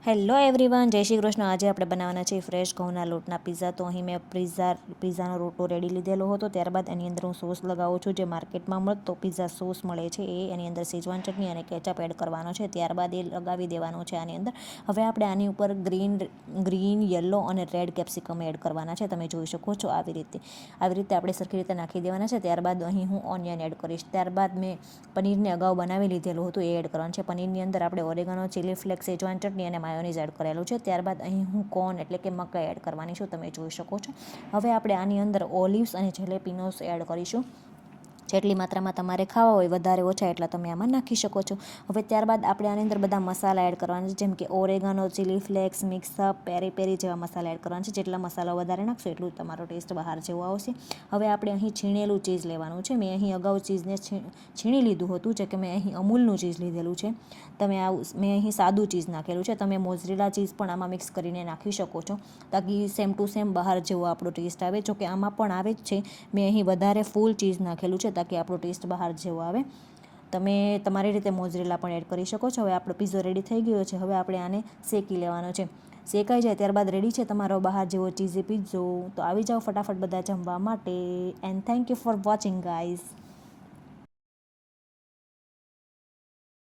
Hello everyone, જય શ્રી કૃષ્ણ. આજે આપણે બનાવવાના છે ફ્રેશ ઘઉંના લોટના પીઝા. તો અહીં મેં પીઝાનો રોટો રેડી લીધેલો હતો. ત્યારબાદ એની અંદર હું સોસ લગાવું છું. જે માર્કેટમાં મળતો પીઝા સોસ મળે છે એની અંદર સેજવાન ચટણી અને કેચઅપ એડ કરવાનો છે. ત્યારબાદ એ લગાવી દેવાનો છે આની અંદર. હવે આપણે આની ઉપર ગ્રીન યલો અને રેડ કેપ્સિકમ એડ કરવાના છે. તમે જોઈ શકો છો આવી રીતે આપણે સરખી રીતે નાખી દેવાના છે. ત્યારબાદ અહીં હું ઓનિયન એડ કરીશ. ત્યારબાદ મેં પનીરને અગાઉ બનાવી લીધેલું હતું, એ એડ કરવાનું છે. પનીરની અંદર આપણે ઓરેગાનો, ચીલી ફ્લેક્સ, સેજવાન ચટણી અને માયોનીઝ એડ કરેલું છે. ત્યારબાદ અહીં હું કોર્ન એટલે કે મકાઈ એડ કરવાની છું, તમે જોઈ શકો છો. હવે આપણે આની અંદર ઓલિવ્સ અને જેલેપિનોસ એડ કરીશું. જેટલી માત્રામાં તમારે ખાવા હોય, વધારે ઓછા એટલા તમે આમાં નાખી શકો છો. હવે ત્યારબાદ આપણે આની અંદર બધા મસાલા એડ કરવાના છે, જેમ કે ઓરેગાનો, ચીલી ફ્લેક્સ, મિક્સઅપ, પેરી પેરી જેવા મસાલા એડ કરવાના છે. જેટલા મસાલા વધારે નાખશો એટલું તમારો ટેસ્ટ બહાર જેવો આવશે. હવે આપણે અહીં છીણેલું ચીઝ લેવાનું છે. મેં અહીં અગાઉ ચીઝને છીણી લીધું હતું, જે કે મેં અહીં અમૂલનું ચીઝ લીધેલું છે. મેં અહીં સાદું ચીઝ નાખેલું છે. તમે મોઝરેલા ચીઝ પણ આમાં મિક્સ કરીને નાખી શકો છો, તાકી સેમ ટુ સેમ બહાર જેવો આપણો ટેસ્ટ આવે. જોકે આમાં પણ આવે જ છે. મેં અહીં વધારે ફૂલ ચીઝ નાખેલું છે, તાકી આપણો ટેસ્ટ બહાર જેવો આવે. તમે તમારી રીતે મોઝરેલા પણ એડ કરી શકો છો. હવે આપણો પીઝો રેડી થઈ ગયો છે. હવે આપણે આને શેકી લેવાનો છે. શેકાઈ જાય ત્યારબાદ રેડી છે તમારો બહાર જેવો ચીઝી પીઝો. તો આવી જાઓ ફટાફટ બધા જમવા માટે. And thank you for watching guys.